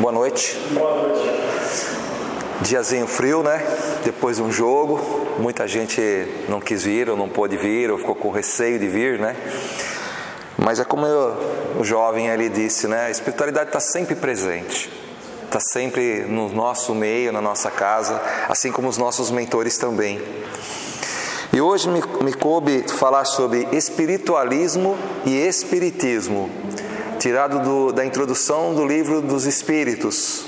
Boa noite. Boa noite. Diazinho frio, né? Depois de um jogo, muita gente não quis vir, ou não pôde vir, ou ficou com receio de vir, né? Mas é como o jovem ali disse, né? A espiritualidade está sempre presente, está sempre no nosso meio, na nossa casa, assim como os nossos mentores também. E hoje me coube falar sobre espiritualismo e espiritismo, tirado da introdução do livro dos Espíritos.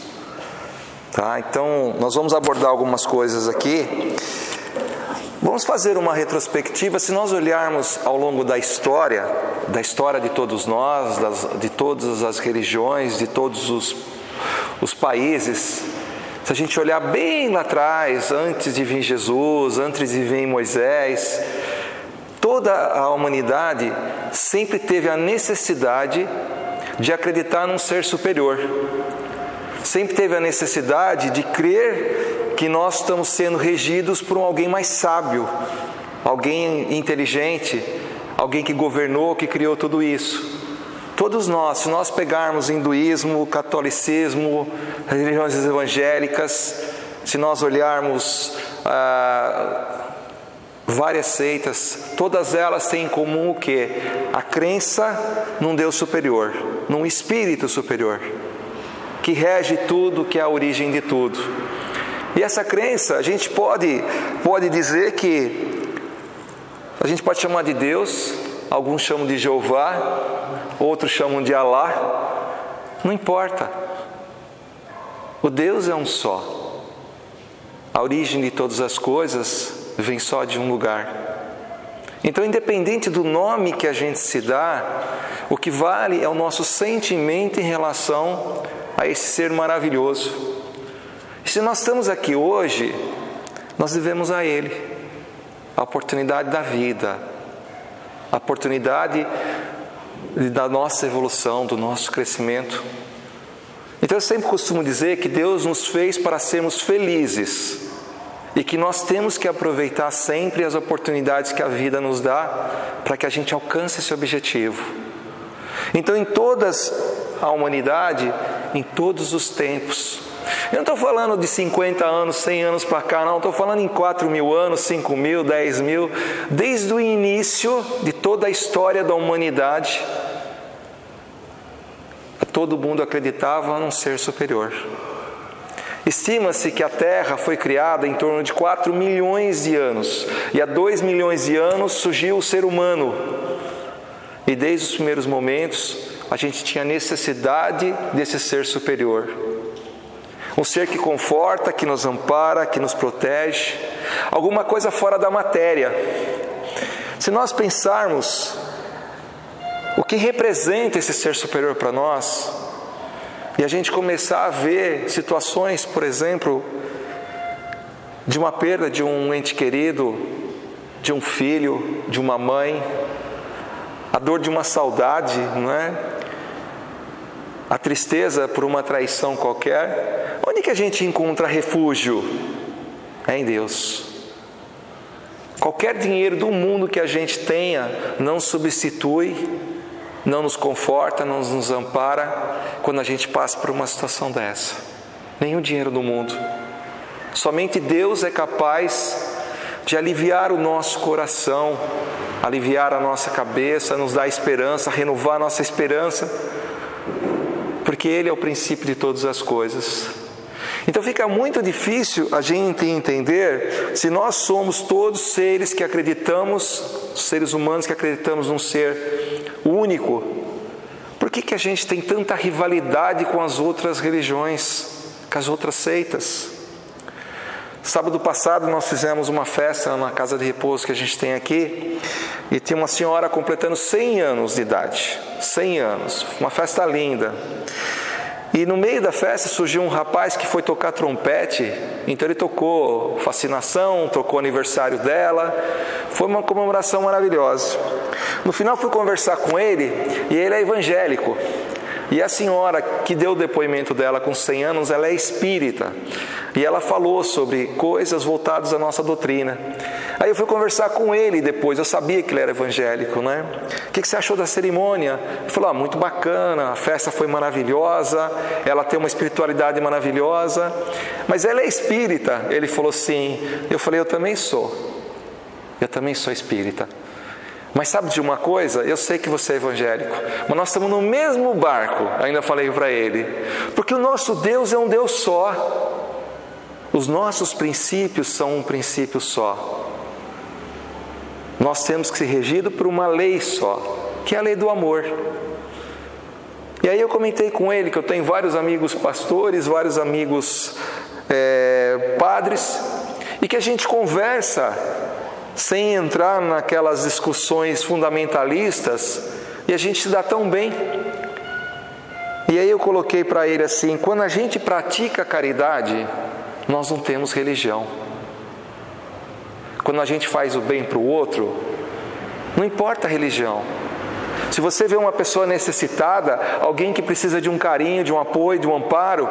Tá? Então, nós vamos abordar algumas coisas aqui. Vamos fazer uma retrospectiva. Se nós olharmos ao longo da história de todos nós, de todas as religiões, de todos os países, se a gente olhar bem lá atrás, antes de vir Jesus, antes de vir Moisés, toda a humanidade sempre teve a necessidade de acreditar num ser superior. Sempre teve a necessidade de crer que nós estamos sendo regidos por alguém mais sábio, alguém inteligente, alguém que governou, que criou tudo isso. Todos nós, se nós pegarmos hinduísmo, catolicismo, religiões evangélicas, se nós olharmos várias seitas, todas elas têm em comum o quê? A crença num Deus superior, num Espírito superior, que rege tudo, que é a origem de tudo. E essa crença, a gente pode dizer que a gente pode chamar de Deus, alguns chamam de Jeová, outros chamam de Alá, não importa. O Deus é um só. A origem de todas as coisas vem só de um lugar. Então, independente do nome que a gente se dá, o que vale é o nosso sentimento em relação a esse ser maravilhoso. E se nós estamos aqui hoje, nós devemos a Ele a oportunidade da vida, a oportunidade da nossa evolução, do nosso crescimento. Então eu sempre costumo dizer que Deus nos fez para sermos felizes e que nós temos que aproveitar sempre as oportunidades que a vida nos dá para que a gente alcance esse objetivo. Então em toda a humanidade, em todos os tempos, eu não estou falando de 50 anos, 100 anos para cá, não, estou falando em 4.000 anos, 5.000, 10.000, desde o início de toda a história da humanidade, todo mundo acreditava num ser superior. Estima-se que a Terra foi criada em torno de 4 milhões de anos, e há 2 milhões de anos surgiu o ser humano, e desde os primeiros momentos a gente tinha necessidade desse ser superior. Um ser que conforta, que nos ampara, que nos protege, alguma coisa fora da matéria. Se nós pensarmos o que representa esse ser superior para nós, e a gente começar a ver situações, por exemplo, de uma perda de um ente querido, de um filho, de uma mãe, a dor de uma saudade, não é? A tristeza por uma traição qualquer, onde que a gente encontra refúgio? É em Deus. Qualquer dinheiro do mundo que a gente tenha não substitui, não nos conforta, não nos ampara quando a gente passa por uma situação dessa. Nenhum dinheiro do mundo. Somente Deus é capaz de aliviar o nosso coração, aliviar a nossa cabeça, nos dar esperança, renovar a nossa esperança, porque Ele é o princípio de todas as coisas. Então fica muito difícil a gente entender se nós somos todos seres que acreditamos, seres humanos que acreditamos num ser único. Por que a gente tem tanta rivalidade com as outras religiões, com as outras seitas? Sábado passado nós fizemos uma festa na casa de repouso que a gente tem aqui, e tinha uma senhora completando 100 anos de idade, 100 anos, uma festa linda. E no meio da festa surgiu um rapaz que foi tocar trompete, então ele tocou Fascinação, tocou o aniversário dela, foi uma comemoração maravilhosa. No final fui conversar com ele, e ele é evangélico. E a senhora que deu o depoimento dela com 100 anos, ela é espírita. E ela falou sobre coisas voltadas à nossa doutrina. Aí eu fui conversar com ele depois, eu sabia que ele era evangélico, né? O que você achou da cerimônia? Ele falou, muito bacana, a festa foi maravilhosa, ela tem uma espiritualidade maravilhosa, mas ela é espírita. Ele falou sim. Eu falei, eu também sou espírita. Mas sabe de uma coisa? Eu sei que você é evangélico, mas nós estamos no mesmo barco, ainda falei para ele, porque o nosso Deus é um Deus só, os nossos princípios são um princípio só, nós temos que ser regidos por uma lei só, que é a lei do amor. E aí eu comentei com ele que eu tenho vários amigos pastores, vários amigos padres, e que a gente conversa sem entrar naquelas discussões fundamentalistas, e a gente se dá tão bem. E aí eu coloquei para ele assim, quando a gente pratica caridade, nós não temos religião. Quando a gente faz o bem para o outro, não importa a religião. Se você vê uma pessoa necessitada, alguém que precisa de um carinho, de um apoio, de um amparo,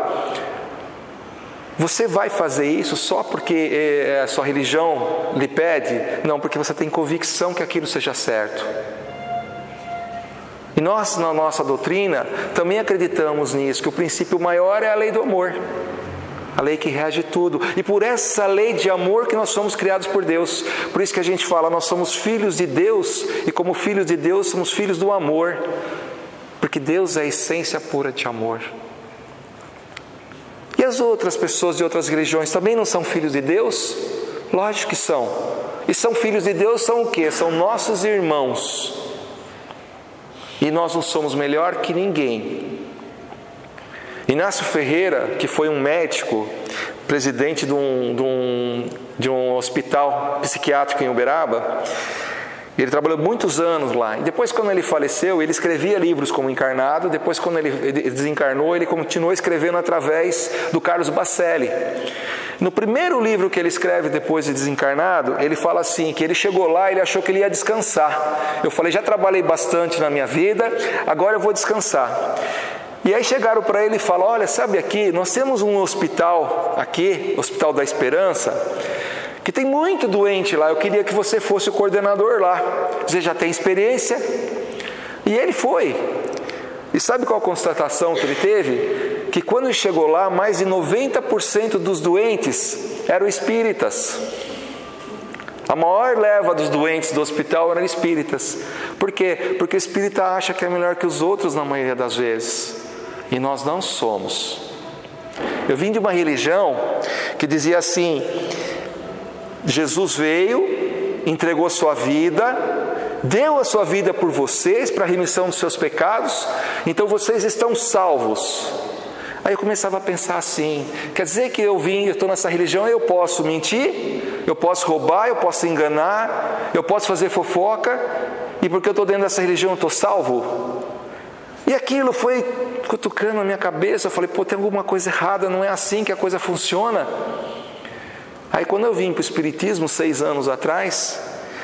você vai fazer isso só porque a sua religião lhe pede? Não, porque você tem convicção que aquilo seja certo. E nós, na nossa doutrina, também acreditamos nisso, que o princípio maior é a lei do amor, a lei que rege tudo. E por essa lei de amor que nós somos criados por Deus. Por isso que a gente fala, nós somos filhos de Deus, e como filhos de Deus, somos filhos do amor, porque Deus é a essência pura de amor. E as outras pessoas de outras religiões também não são filhos de Deus? Lógico que são. E são filhos de Deus, são o quê? São nossos irmãos. E nós não somos melhor que ninguém. Inácio Ferreira, que foi um médico, presidente de um hospital psiquiátrico em Uberaba, ele trabalhou muitos anos lá, e depois quando ele faleceu, ele escrevia livros como encarnado, depois quando ele desencarnou, ele continuou escrevendo através do Carlos Bacelli. No primeiro livro que ele escreve depois de desencarnado, ele fala assim, que ele chegou lá, ele achou que ele ia descansar. Eu falei, já trabalhei bastante na minha vida, agora eu vou descansar. E aí chegaram para ele e falaram, olha, sabe aqui, nós temos um hospital aqui, Hospital da Esperança, que tem muito doente lá, eu queria que você fosse o coordenador lá, você já tem experiência. E ele foi. E sabe qual a constatação que ele teve? Que quando ele chegou lá, mais de 90% dos doentes eram espíritas. A maior leva dos doentes do hospital eram espíritas. Por quê? Porque o espírita acha que é melhor que os outros na maioria das vezes. E nós não somos. Eu vim de uma religião que dizia assim, Jesus veio, entregou a sua vida, deu a sua vida por vocês, para a remissão dos seus pecados, então vocês estão salvos. Aí eu começava a pensar assim, quer dizer que eu estou nessa religião, eu posso mentir, eu posso roubar, eu posso enganar, eu posso fazer fofoca, e porque eu estou dentro dessa religião eu estou salvo? E aquilo foi cutucando a minha cabeça, eu falei, tem alguma coisa errada, não é assim que a coisa funciona. Aí quando eu vim para o Espiritismo 6 anos atrás,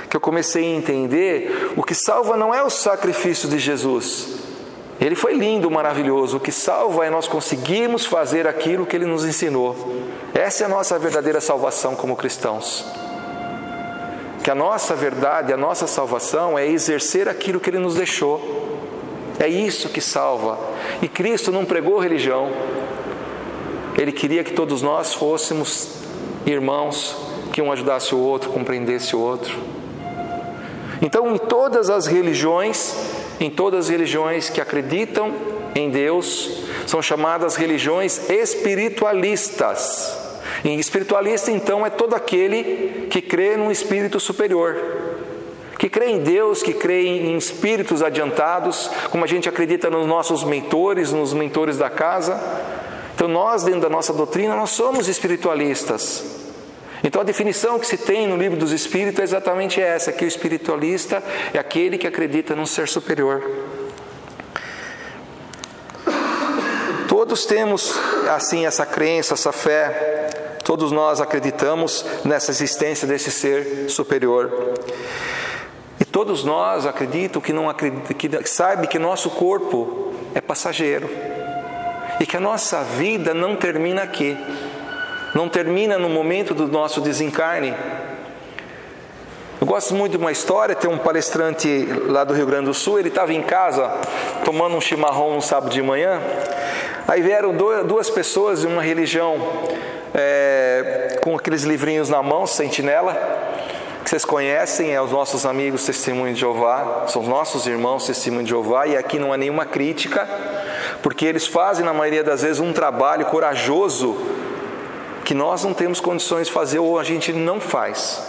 que eu comecei a entender, o que salva não é o sacrifício de Jesus. Ele foi lindo, maravilhoso. O que salva é nós conseguirmos fazer aquilo que Ele nos ensinou. Essa é a nossa verdadeira salvação como cristãos. Que a nossa verdade, a nossa salvação é exercer aquilo que Ele nos deixou. É isso que salva. E Cristo não pregou religião. Ele queria que todos nós fôssemos irmãos, que um ajudasse o outro, compreendesse o outro. Então, em todas as religiões que acreditam em Deus, são chamadas religiões espiritualistas. E espiritualista, então, é todo aquele que crê num espírito superior, que crê em Deus, que crê em espíritos adiantados, como a gente acredita nos nossos mentores, nos mentores da casa. Então nós, dentro da nossa doutrina, nós somos espiritualistas. Então a definição que se tem no livro dos Espíritos é exatamente essa, que o espiritualista é aquele que acredita num ser superior. Todos temos, assim, essa crença, essa fé, todos nós acreditamos nessa existência desse ser superior. E todos nós acreditamos que sabe que nosso corpo é passageiro. E que a nossa vida não termina aqui, não termina no momento do nosso desencarne. gosto muito de uma história. Tem um palestrante lá do Rio Grande do Sul. Ele estava em casa tomando um chimarrão no sábado de manhã. Aí vieram duas pessoas de uma religião com aqueles livrinhos na mão, sentinela, que vocês conhecem, os nossos amigos Testemunho de Jeová, são os nossos irmãos Testemunho de Jeová, e aqui não há nenhuma crítica, porque eles fazem na maioria das vezes um trabalho corajoso que nós não temos condições de fazer ou a gente não faz.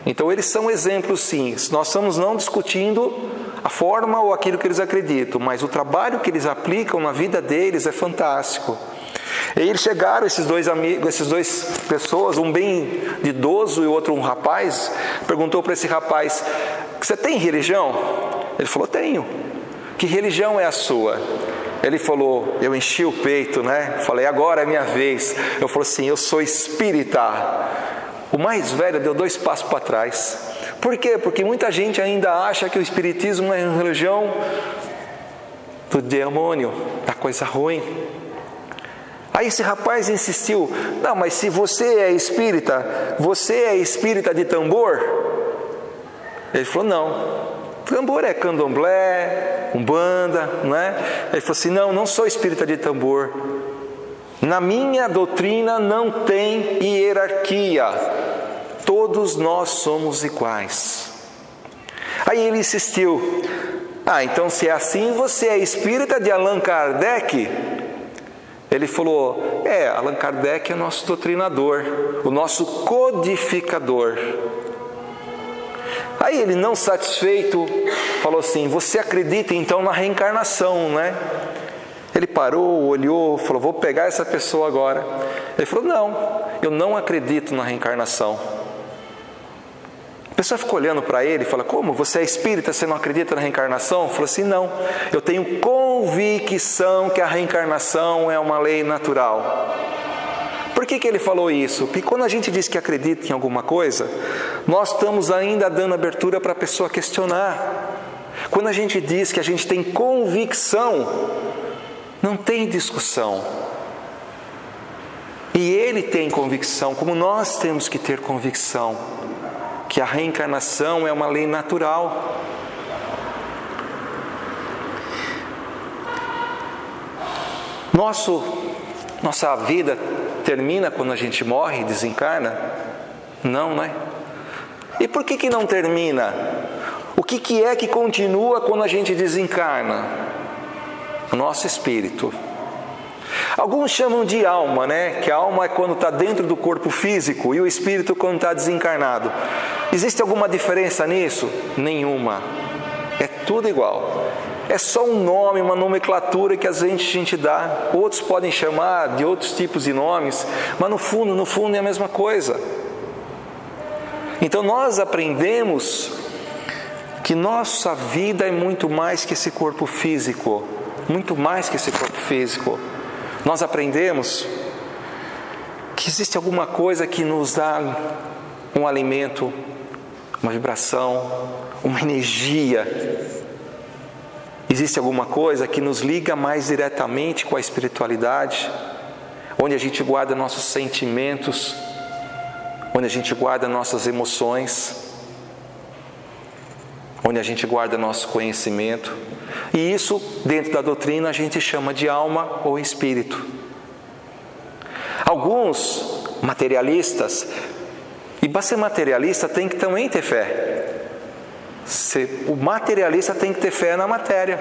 Então eles são exemplos sim. Nós estamos não discutindo a forma ou aquilo que eles acreditam, mas o trabalho que eles aplicam na vida deles é fantástico. E eles chegaram, esses dois amigos, essas duas pessoas, um bem idoso e o outro um rapaz, perguntou para esse rapaz: você tem religião? Ele falou: tenho. Que religião é a sua? Ele falou, eu enchi o peito, né? Falei, agora é minha vez. Eu falei assim, eu sou espírita. O mais velho deu 2 passos para trás. Por quê? Porque muita gente ainda acha que o espiritismo é uma religião do demônio, da coisa ruim. Aí esse rapaz insistiu, não, mas se você é espírita de tambor? Ele falou, não. Tambor é candomblé, umbanda, não é? Ele falou assim, não sou espírita de tambor. Na minha doutrina não tem hierarquia. Todos nós somos iguais. Aí ele insistiu, então se é assim, você é espírita de Allan Kardec? Ele falou, Allan Kardec é nosso doutrinador, o nosso codificador. Aí ele, não satisfeito, falou assim, você acredita então na reencarnação, né? Ele parou, olhou, falou, vou pegar essa pessoa agora. Ele falou, não, eu não acredito na reencarnação. A pessoa ficou olhando para ele e falou, como? Você é espírita, você não acredita na reencarnação? Falou assim, não, eu tenho convicção que a reencarnação é uma lei natural. Por que ele falou isso? Porque quando a gente diz que acredita em alguma coisa, nós estamos ainda dando abertura para a pessoa questionar. Quando a gente diz que a gente tem convicção, não tem discussão. E ele tem convicção, como nós temos que ter convicção, que a reencarnação é uma lei natural. Nossa vida termina quando a gente morre, desencarna? Não, né? E por que não termina? O que é que continua quando a gente desencarna? O nosso espírito. Alguns chamam de alma, né? Que a alma é quando está dentro do corpo físico e o espírito quando está desencarnado. Existe alguma diferença nisso? Nenhuma. É tudo igual. É só um nome, uma nomenclatura que a gente dá. Outros podem chamar de outros tipos de nomes, mas no fundo é a mesma coisa. Então nós aprendemos que nossa vida é muito mais que esse corpo físico. Muito mais que esse corpo físico. Nós aprendemos que existe alguma coisa que nos dá um alimento, uma vibração, uma energia. Existe alguma coisa que nos liga mais diretamente com a espiritualidade, onde a gente guarda nossos sentimentos, onde a gente guarda nossas emoções, onde a gente guarda nosso conhecimento. E isso, dentro da doutrina, a gente chama de alma ou espírito. Alguns materialistas, e para ser materialista tem que também ter fé. O materialista tem que ter fé na matéria.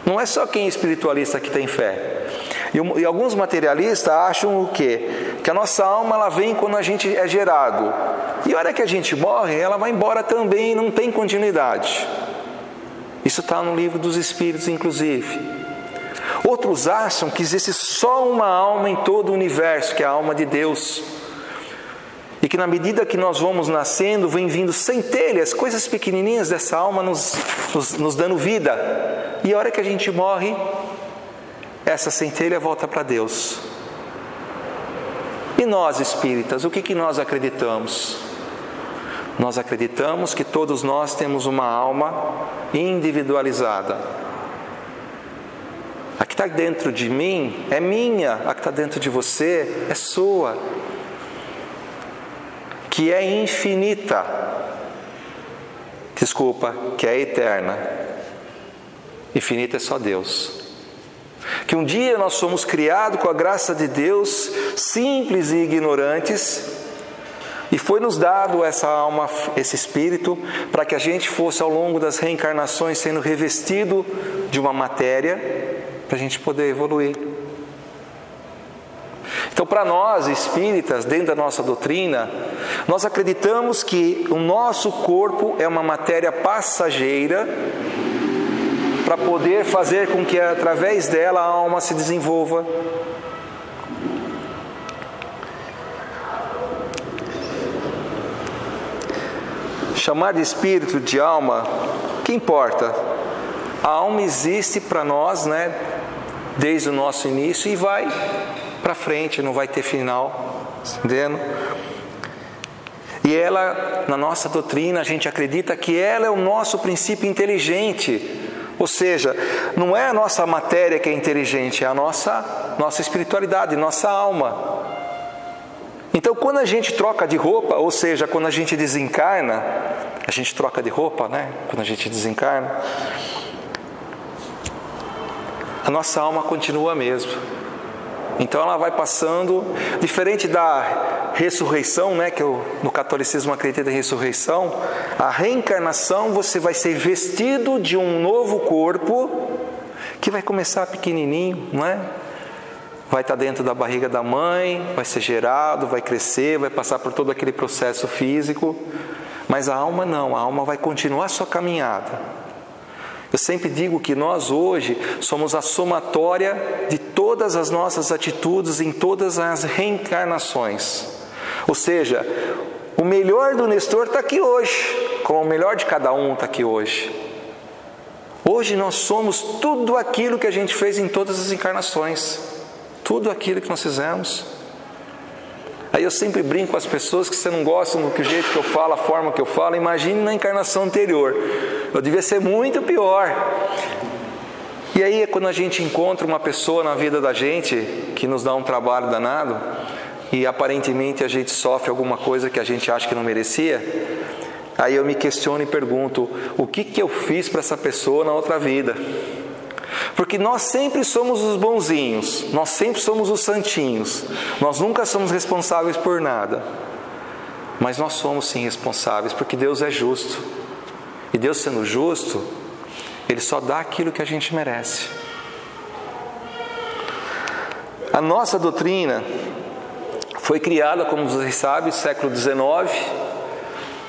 Não é só quem é espiritualista que tem fé. E alguns materialistas acham o quê? Que a nossa alma ela vem quando a gente é gerado. E a hora que a gente morre, ela vai embora também e não tem continuidade. Isso está no livro dos Espíritos, inclusive. Outros acham que existe só uma alma em todo o universo, que é a alma de Deus. E que na medida que nós vamos nascendo, vem vindo centelhas, coisas pequenininhas dessa alma nos dando vida. E a hora que a gente morre, essa centelha volta para Deus. E nós espíritas, o que nós acreditamos? Nós acreditamos que todos nós temos uma alma individualizada. A que está dentro de mim é minha, a que está dentro de você é sua. Que é infinita. que é eterna. Infinita é só Deus. Que um dia nós somos criados com a graça de Deus, simples e ignorantes, e foi nos dado essa alma, esse espírito, para que a gente fosse ao longo das reencarnações sendo revestido de uma matéria, para a gente poder evoluir. Então, para nós espíritas, dentro da nossa doutrina, nós acreditamos que o nosso corpo é uma matéria passageira, para poder fazer com que através dela a alma se desenvolva. Chamar de espírito, de alma, que importa? A alma existe para nós, né, desde o nosso início e vai para frente, não vai ter final, entendendo? E ela, na nossa doutrina, a gente acredita que ela é o nosso princípio inteligente. Ou seja, não é a nossa matéria que é inteligente, é a nossa espiritualidade, nossa alma. Então, quando a gente troca de roupa, ou seja, quando a gente desencarna, a gente troca de roupa, né? Quando a gente desencarna, a nossa alma continua a mesma. Então ela vai passando, diferente da ressurreição, né, que no catolicismo acredita em ressurreição, a reencarnação você vai ser vestido de um novo corpo, que vai começar pequenininho, não é? Vai estar dentro da barriga da mãe, vai ser gerado, vai crescer, vai passar por todo aquele processo físico, mas a alma não, a alma vai continuar a sua caminhada. Eu sempre digo que nós hoje somos a somatória de todas as nossas atitudes em todas as reencarnações. Ou seja, o melhor do Nestor está aqui hoje, como o melhor de cada um está aqui hoje. Hoje nós somos tudo aquilo que a gente fez em todas as encarnações. Tudo aquilo que nós fizemos. Aí eu sempre brinco com as pessoas que você não gosta do jeito que eu falo, a forma que eu falo, imagine na encarnação anterior. Eu devia ser muito pior. E aí quando a gente encontra uma pessoa na vida da gente que nos dá um trabalho danado e aparentemente a gente sofre alguma coisa que a gente acha que não merecia, aí eu me questiono e pergunto, o que eu fiz para essa pessoa na outra vida? Porque nós sempre somos os bonzinhos, nós sempre somos os santinhos, nós nunca somos responsáveis por nada. Mas nós somos sim responsáveis, porque Deus é justo. E Deus sendo justo, Ele só dá aquilo que a gente merece. A nossa doutrina foi criada, como vocês sabem, no século XIX,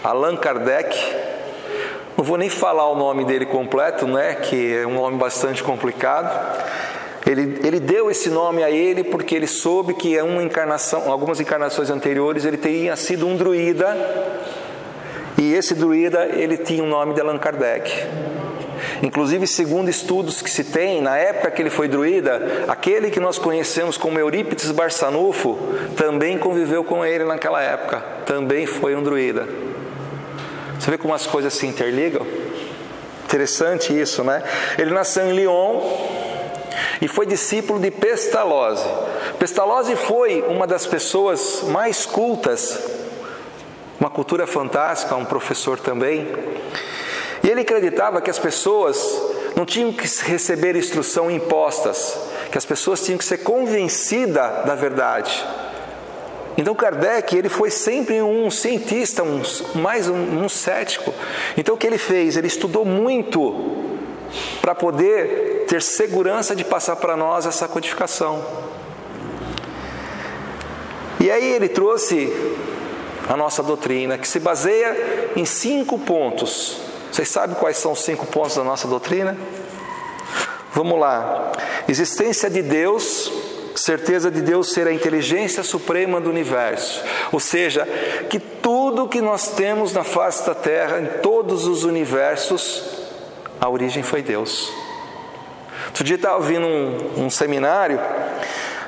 Allan Kardec. Não vou nem falar o nome dele completo, né, que é um nome bastante complicado. Ele deu esse nome a ele porque ele soube que algumas encarnações anteriores ele teria sido um druida, e esse druida ele tinha o nome de Allan Kardec. Inclusive, segundo estudos que se tem, na época que ele foi druida, aquele que nós conhecemos como Eurípides Barçanufo também conviveu com ele naquela época, também foi um druida. Você vê como as coisas se interligam? Interessante isso, né? Ele nasceu em Lyon e foi discípulo de Pestalozzi. Pestalozzi foi uma das pessoas mais cultas, uma cultura fantástica, um professor também. E ele acreditava que as pessoas não tinham que receber instrução impostas, que as pessoas tinham que ser convencidas da verdade. Então Kardec, ele foi sempre um cientista, um cético. Então o que ele fez? Ele estudou muito para poder ter segurança de passar para nós essa codificação. E aí ele trouxe a nossa doutrina, que se baseia em 5 pontos. Vocês sabem quais são os 5 pontos da nossa doutrina? Vamos lá. Existência de Deus, certeza de Deus ser a inteligência suprema do universo. Ou seja, que tudo que nós temos na face da Terra, em todos os universos, a origem foi Deus. Outro dia eu estava ouvindo um seminário,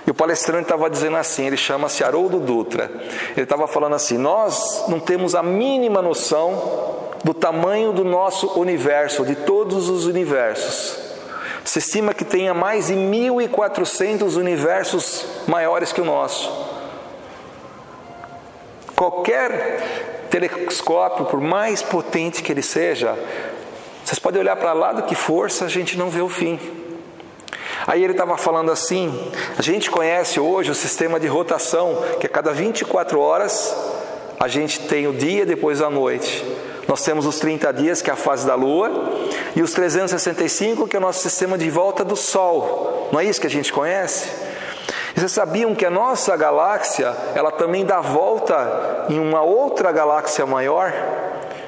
e o palestrante estava dizendo assim, ele chama-se Haroldo Dutra. Ele estava falando assim, nós não temos a mínima noção do tamanho do nosso universo, de todos os universos. Se estima que tenha mais de 1.400 universos maiores que o nosso. Qualquer telescópio, por mais potente que ele seja, vocês podem olhar para lá do que força, a gente não vê o fim. Aí ele estava falando assim, a gente conhece hoje o sistema de rotação, que a cada 24 horas a gente tem o dia, depois a noite. Nós temos os 30 dias, que é a fase da Lua, e os 365, que é o nosso sistema de volta do Sol. Não é isso que a gente conhece? E vocês sabiam que a nossa galáxia, ela também dá volta em uma outra galáxia maior?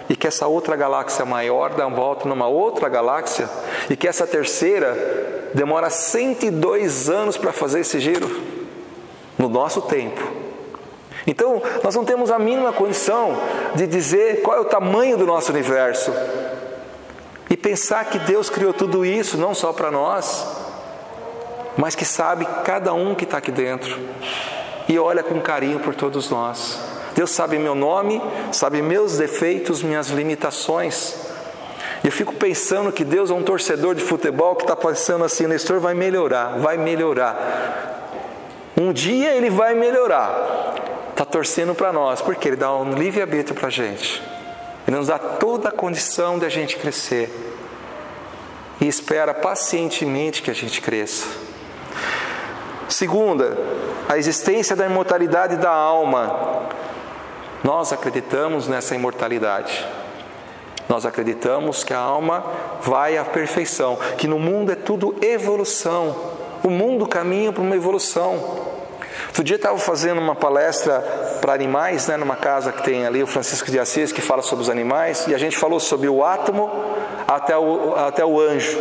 E que essa outra galáxia maior dá volta numa outra galáxia? E que essa terceira demora 102 anos para fazer esse giro? No nosso tempo. Então, nós não temos a mínima condição de dizer qual é o tamanho do nosso universo. E pensar que Deus criou tudo isso, não só para nós, mas que sabe cada um que está aqui dentro. E olha com carinho por todos nós. Deus sabe meu nome, sabe meus defeitos, minhas limitações. E eu fico pensando que Deus é um torcedor de futebol que está pensando assim, Nestor vai melhorar, vai melhorar. Um dia ele vai melhorar. Está torcendo para nós, porque Ele dá um livre-arbítrio para a gente. Ele nos dá toda a condição de a gente crescer. E espera pacientemente que a gente cresça. Segunda, a existência da imortalidade da alma. Nós acreditamos nessa imortalidade. Nós acreditamos que a alma vai à perfeição, que no mundo é tudo evolução. O mundo caminha para uma evolução. Outro dia eu estava fazendo uma palestra para animais, numa casa que tem ali o Francisco de Assis, que fala sobre os animais, e a gente falou sobre o átomo até o anjo.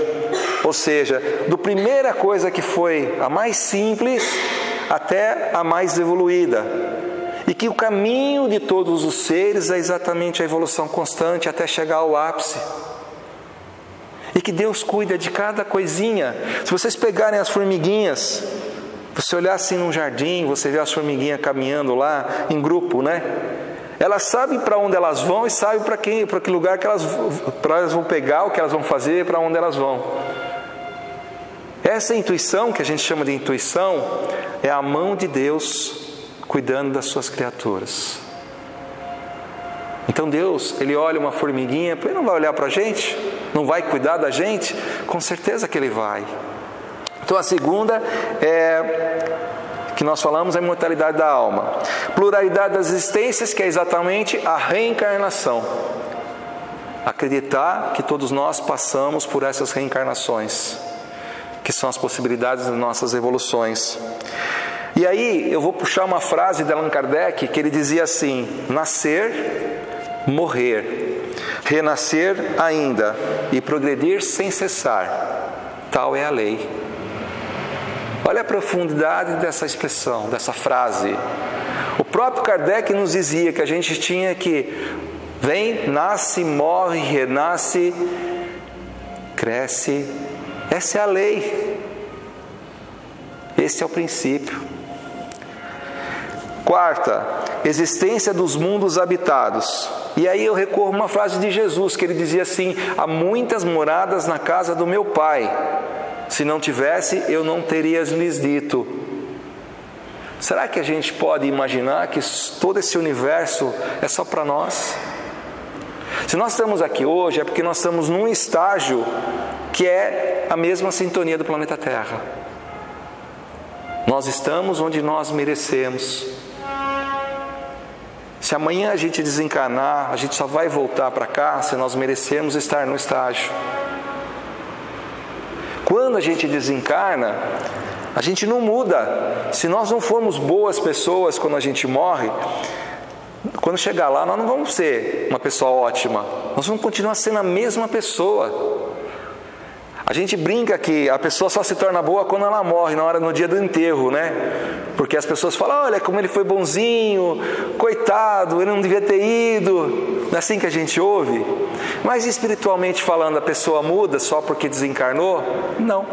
Ou seja, do primeira coisa que foi a mais simples até a mais evoluída. E que o caminho de todos os seres é exatamente a evolução constante até chegar ao ápice. E que Deus cuida de cada coisinha. Se vocês pegarem as formiguinhas, você olhar assim num jardim, você vê as formiguinhas caminhando lá em grupo, né? Elas sabem para onde elas vão e sabem para que lugar que elas vão pegar, o que elas vão fazer, para onde elas vão. Essa intuição, que a gente chama de intuição, é a mão de Deus cuidando das suas criaturas. Então Deus, Ele olha uma formiguinha, Ele não vai olhar para a gente? Não vai cuidar da gente? Com certeza que Ele vai. Então a segunda que nós falamos é a imortalidade da alma. Pluralidade das existências, que é exatamente a reencarnação. Acreditar que todos nós passamos por essas reencarnações, que são as possibilidades das nossas evoluções. E aí eu vou puxar uma frase de Allan Kardec, que ele dizia assim: nascer, morrer, renascer ainda e progredir sem cessar, tal é a lei. Olha a profundidade dessa expressão, dessa frase. O próprio Kardec nos dizia que a gente tinha que vem, nasce, morre, renasce, cresce. Essa é a lei. Esse é o princípio. Quarta, existência dos mundos habitados. E aí eu recorro a uma frase de Jesus, que ele dizia assim: há muitas moradas na casa do meu Pai. Se não tivesse, eu não teria lhes dito. Será que a gente pode imaginar que todo esse universo é só para nós? Se nós estamos aqui hoje, é porque nós estamos num estágio que é a mesma sintonia do planeta Terra. Nós estamos onde nós merecemos. Se amanhã a gente desencarnar, a gente só vai voltar para cá se nós merecermos estar no estágio. Quando a gente desencarna, a gente não muda. Se nós não formos boas pessoas quando a gente morre, quando chegar lá nós não vamos ser uma pessoa ótima. Nós vamos continuar sendo a mesma pessoa. A gente brinca que a pessoa só se torna boa quando ela morre, no dia do enterro, né? Porque as pessoas falam: olha como ele foi bonzinho, coitado, ele não devia ter ido. Não é assim que a gente ouve? Mas espiritualmente falando, a pessoa muda só porque desencarnou? Não.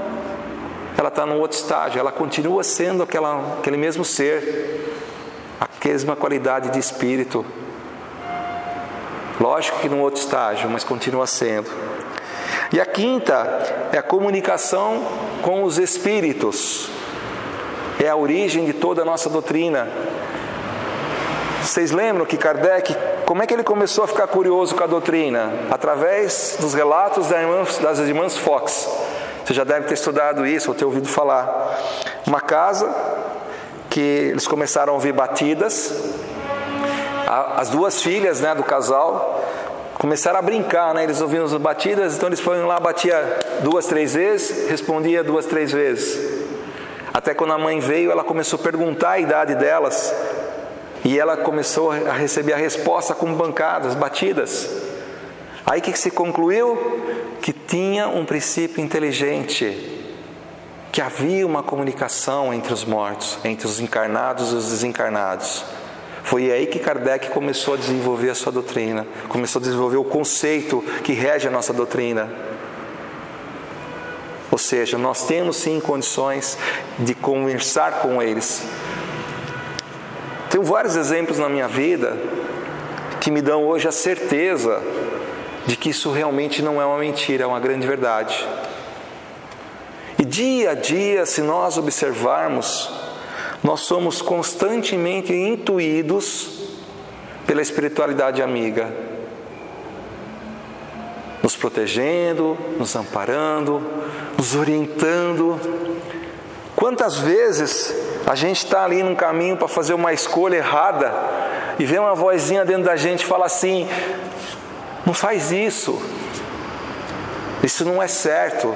Ela está num outro estágio, ela continua sendo aquele mesmo ser, a mesma qualidade de espírito. Lógico que num outro estágio, mas continua sendo. E a quinta é a comunicação com os espíritos. É a origem de toda a nossa doutrina. Vocês lembram que Kardec como é que ele começou a ficar curioso com a doutrina? Através dos relatos das irmãs Fox. Você já deve ter estudado isso ou ter ouvido falar. Uma casa que eles começaram a ouvir batidas. As duas filhas, né, do casal começaram a brincar, né? Eles ouviam as batidas, então eles foram lá, batia 2, 3 vezes, respondia 2, 3 vezes. Até quando a mãe veio, ela começou a perguntar a idade delas. E ela começou a receber a resposta com bancadas, batidas. Aí o que se concluiu? Que tinha um princípio inteligente, que havia uma comunicação entre os mortos, entre os encarnados e os desencarnados. Foi aí que Kardec começou a desenvolver a sua doutrina, começou a desenvolver o conceito que rege a nossa doutrina. Ou seja, nós temos sim condições de conversar com eles. Tenho vários exemplos na minha vida que me dão hoje a certeza de que isso realmente não é uma mentira, é uma grande verdade. E dia a dia, se nós observarmos, nós somos constantemente intuídos pela espiritualidade amiga, nos protegendo, nos amparando, nos orientando. Quantas vezes a gente está ali num caminho para fazer uma escolha errada e vem uma vozinha dentro da gente e fala assim: não faz isso, isso não é certo,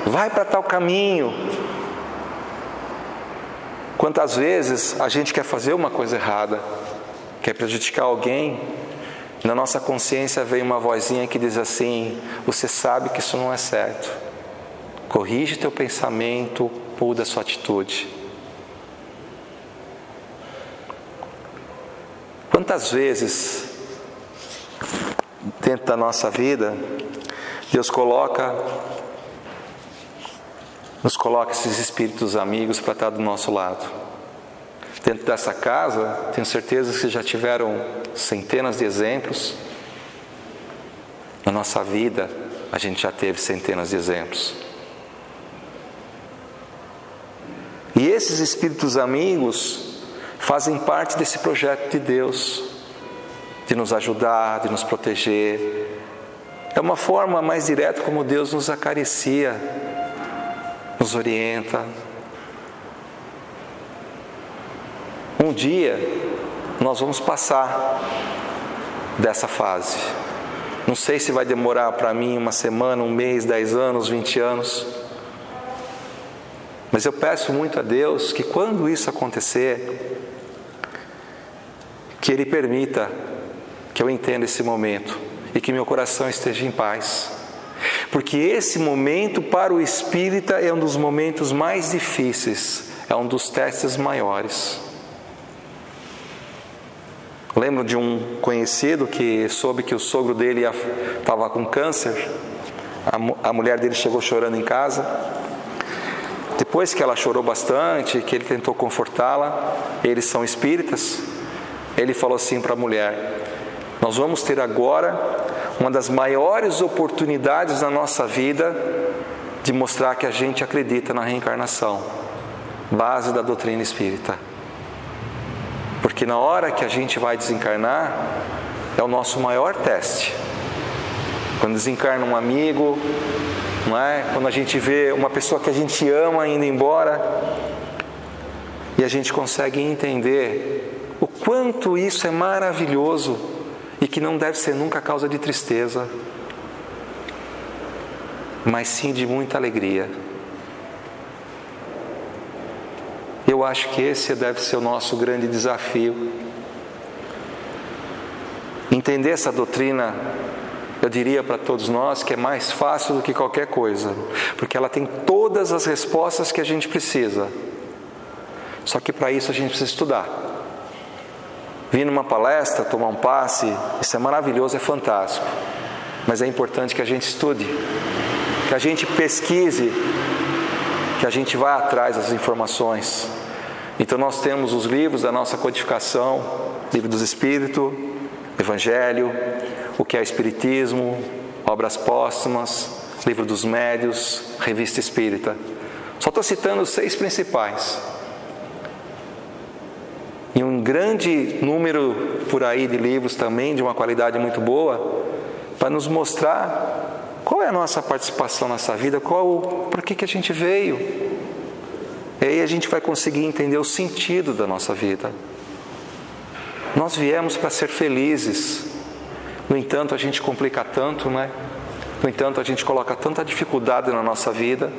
vai para tal caminho. Quantas vezes a gente quer fazer uma coisa errada, quer prejudicar alguém, e na nossa consciência vem uma vozinha que diz assim: você sabe que isso não é certo, corrige teu pensamento, muda a sua atitude. Quantas vezes dentro da nossa vida Deus nos coloca esses espíritos amigos para estar do nosso lado? Dentro dessa casa, tenho certeza que já tiveram centenas de exemplos. Na nossa vida, a gente já teve centenas de exemplos. E esses espíritos amigos fazem parte desse projeto de Deus, de nos ajudar, de nos proteger. É uma forma mais direta como Deus nos acaricia, nos orienta. Um dia nós vamos passar dessa fase. Não sei se vai demorar para mim uma semana, um mês, 10 anos, 20 anos. Mas eu peço muito a Deus que quando isso acontecer, que Ele permita que eu entenda esse momento e que meu coração esteja em paz. Porque esse momento para o espírita é um dos momentos mais difíceis, é um dos testes maiores. Lembro de um conhecido que soube que o sogro dele estava com câncer. A mulher dele chegou chorando em casa. Depois que ela chorou bastante, que ele tentou confortá-la, eles são espíritas, ele falou assim para a mulher: nós vamos ter agora uma das maiores oportunidades na nossa vida de mostrar que a gente acredita na reencarnação, base da doutrina espírita. Porque na hora que a gente vai desencarnar, é o nosso maior teste. Quando desencarna um amigo, não é? Quando a gente vê uma pessoa que a gente ama indo embora, e a gente consegue entender o quanto isso é maravilhoso e que não deve ser nunca causa de tristeza, mas sim de muita alegria. Eu acho que esse deve ser o nosso grande desafio. Entender essa doutrina, eu diria para todos nós que é mais fácil do que qualquer coisa, porque ela tem todas as respostas que a gente precisa. Só que para isso a gente precisa estudar. Vir numa palestra, tomar um passe, isso é maravilhoso, é fantástico. Mas é importante que a gente estude, que a gente pesquise, que a gente vá atrás das informações. Então nós temos os livros da nossa codificação, Livro dos Espíritos, Evangelho, o que é Espiritismo, Obras Póstumas, Livro dos Médios, Revista Espírita. Só estou citando os 6 principais. E um grande número por aí de livros também, de uma qualidade muito boa, para nos mostrar qual é a nossa participação nessa vida, para que a gente veio. E aí a gente vai conseguir entender o sentido da nossa vida. Nós viemos para ser felizes. No entanto, a gente complica tanto, né? No entanto, a gente coloca tanta dificuldade na nossa vida.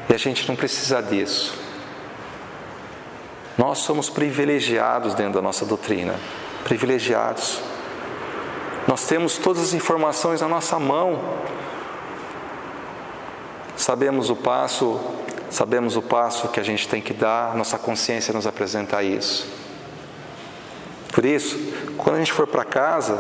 E a gente não precisa disso. Nós somos privilegiados dentro da nossa doutrina. Privilegiados. Nós temos todas as informações na nossa mão. Sabemos o passo que a gente tem que dar, nossa consciência nos apresenta isso. Por isso, quando a gente for para casa,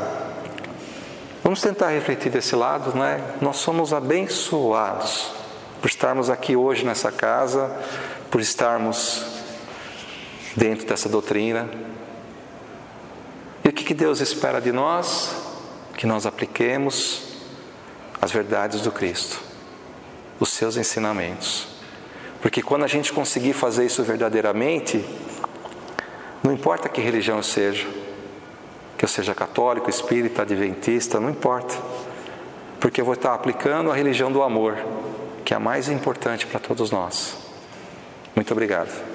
vamos tentar refletir desse lado, né? Nós somos abençoados por estarmos aqui hoje nessa casa, por estarmos dentro dessa doutrina. E o que Deus espera de nós? Que nós apliquemos as verdades do Cristo, os seus ensinamentos. Porque quando a gente conseguir fazer isso verdadeiramente, não importa que religião eu seja, que eu seja católico, espírita, adventista, não importa. Porque eu vou estar aplicando a religião do amor, que é a mais importante para todos nós. Muito obrigado.